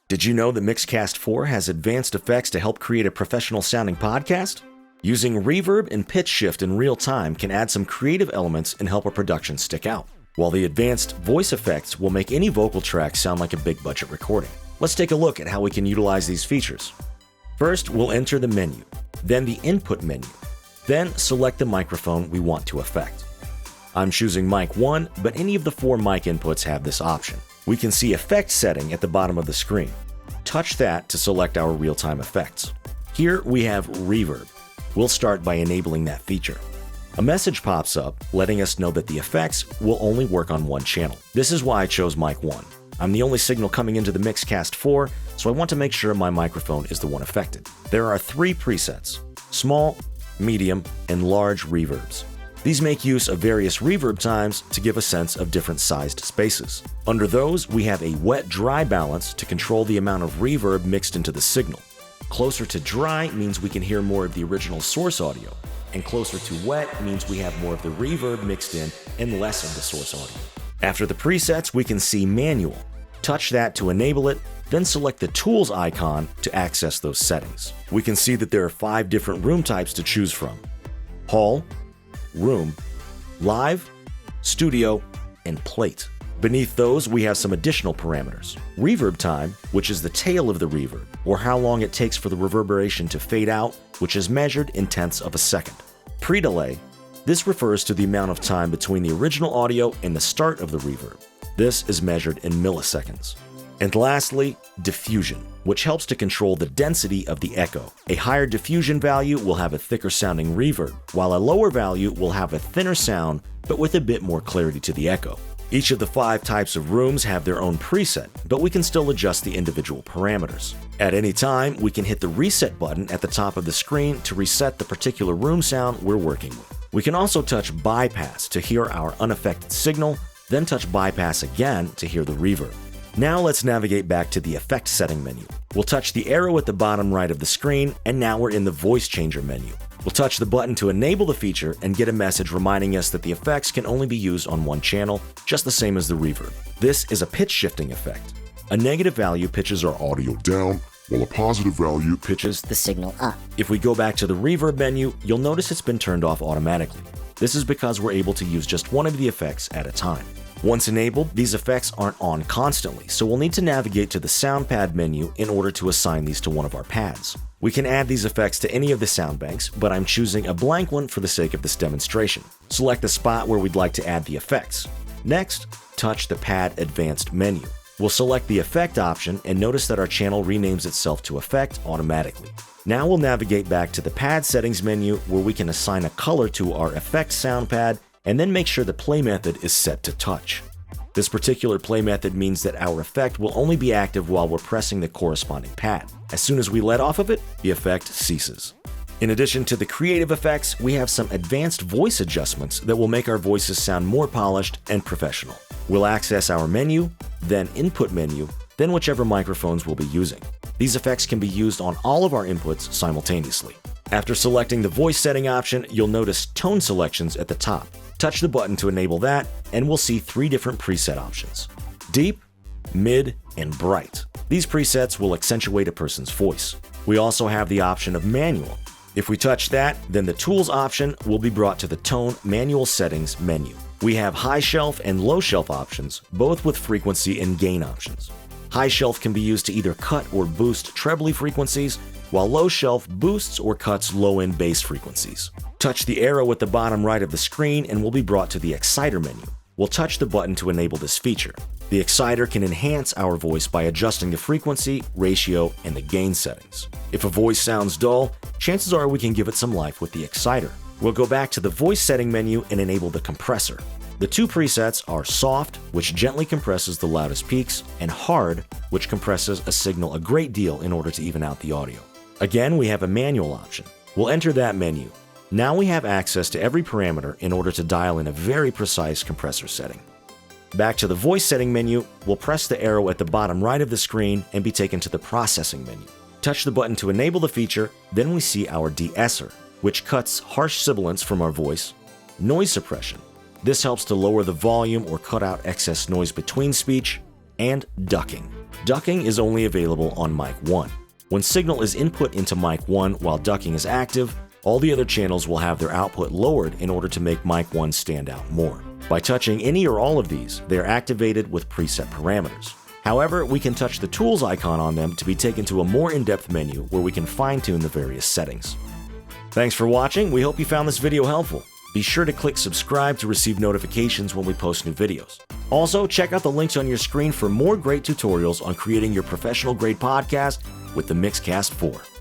Did you know that Mixcast 4 has advanced effects to help create a professional-sounding podcast? Using reverb and pitch shift in real time can add some creative elements and help a production stick out, while the advanced voice effects will make any vocal track sound like a big-budget recording. Let's take a look at how we can utilize these features. First, we'll enter the menu, then the input menu, then select the microphone we want to affect. I'm choosing mic 1, but any of the 4 mic inputs have this option. We can see effect setting at the bottom of the screen. Touch that to select our real-time effects. Here we have reverb. We'll start by enabling that feature. A message pops up letting us know that the effects will only work on one channel. This is why I chose mic 1. I'm the only signal coming into the Mixcast 4, so I want to make sure my microphone is the one affected. There are 3 presets: small, medium, and large reverbs. These make use of various reverb times to give a sense of different sized spaces. Under those, we have a wet-dry balance to control the amount of reverb mixed into the signal. Closer to dry means we can hear more of the original source audio, and closer to wet means we have more of the reverb mixed in and less of the source audio. After the presets, we can see manual. Touch that to enable it, then select the tools icon to access those settings. We can see that there are 5 different room types to choose from: hall, room, live, studio, and plate. Beneath those, we have some additional parameters. Reverb time, which is the tail of the reverb, or how long it takes for the reverberation to fade out, which is measured in tenths of a second. Pre-delay, this refers to the amount of time between the original audio and the start of the reverb. This is measured in milliseconds. And lastly, diffusion, which helps to control the density of the echo. A higher diffusion value will have a thicker sounding reverb, while a lower value will have a thinner sound, but with a bit more clarity to the echo. Each of the 5 types of rooms have their own preset, but we can still adjust the individual parameters. At any time, we can hit the reset button at the top of the screen to reset the particular room sound we're working with. We can also touch bypass to hear our unaffected signal, then touch bypass again to hear the reverb. Now let's navigate back to the effect setting menu. We'll touch the arrow at the bottom right of the screen, and now we're in the voice changer menu. We'll touch the button to enable the feature and get a message reminding us that the effects can only be used on one channel, just the same as the reverb. This is a pitch shifting effect. A negative value pitches our audio down, while a positive value pitches the signal up. If we go back to the reverb menu, you'll notice it's been turned off automatically. This is because we're able to use just one of the effects at a time. Once enabled, these effects aren't on constantly, so we'll need to navigate to the sound pad menu in order to assign these to one of our pads. We can add these effects to any of the sound banks, but I'm choosing a blank one for the sake of this demonstration. Select the spot where we'd like to add the effects. Next, touch the Pad Advanced menu. We'll select the Effect option and notice that our channel renames itself to Effect automatically. Now we'll navigate back to the Pad Settings menu where we can assign a color to our Effect sound pad and then make sure the play method is set to touch. This particular play method means that our effect will only be active while we're pressing the corresponding pad. As soon as we let off of it, the effect ceases. In addition to the creative effects, we have some advanced voice adjustments that will make our voices sound more polished and professional. We'll access our menu, then input menu, then whichever microphones we'll be using. These effects can be used on all of our inputs simultaneously. After selecting the voice setting option, you'll notice tone selections at the top. Touch the button to enable that, and we'll see 3 different preset options: deep, mid, and bright. These presets will accentuate a person's voice. We also have the option of manual. If we touch that, then the tools option will be brought to the tone manual settings menu. We have high shelf and low shelf options, both with frequency and gain options. High shelf can be used to either cut or boost trebly frequencies, while low shelf boosts or cuts low-end bass frequencies. Touch the arrow at the bottom right of the screen and we'll be brought to the Exciter menu. We'll touch the button to enable this feature. The Exciter can enhance our voice by adjusting the frequency, ratio, and the gain settings. If a voice sounds dull, chances are we can give it some life with the Exciter. We'll go back to the voice setting menu and enable the compressor. The 2 presets are soft, which gently compresses the loudest peaks, and hard, which compresses a signal a great deal in order to even out the audio. Again, we have a manual option. We'll enter that menu. Now we have access to every parameter in order to dial in a very precise compressor setting. Back to the voice setting menu, we'll press the arrow at the bottom right of the screen and be taken to the processing menu. Touch the button to enable the feature, then we see our de-esser, which cuts harsh sibilants from our voice, noise suppression. This helps to lower the volume or cut out excess noise between speech, and ducking. Ducking is only available on mic 1. When signal is input into mic 1 while ducking is active, all the other channels will have their output lowered in order to make mic 1 stand out more. By touching any or all of these, they are activated with preset parameters. However, we can touch the tools icon on them to be taken to a more in-depth menu where we can fine-tune the various settings. Thanks for watching. We hope you found this video helpful. Be sure to click subscribe to receive notifications when we post new videos. Also, check out the links on your screen for more great tutorials on creating your professional grade podcast with the Mixcast 4.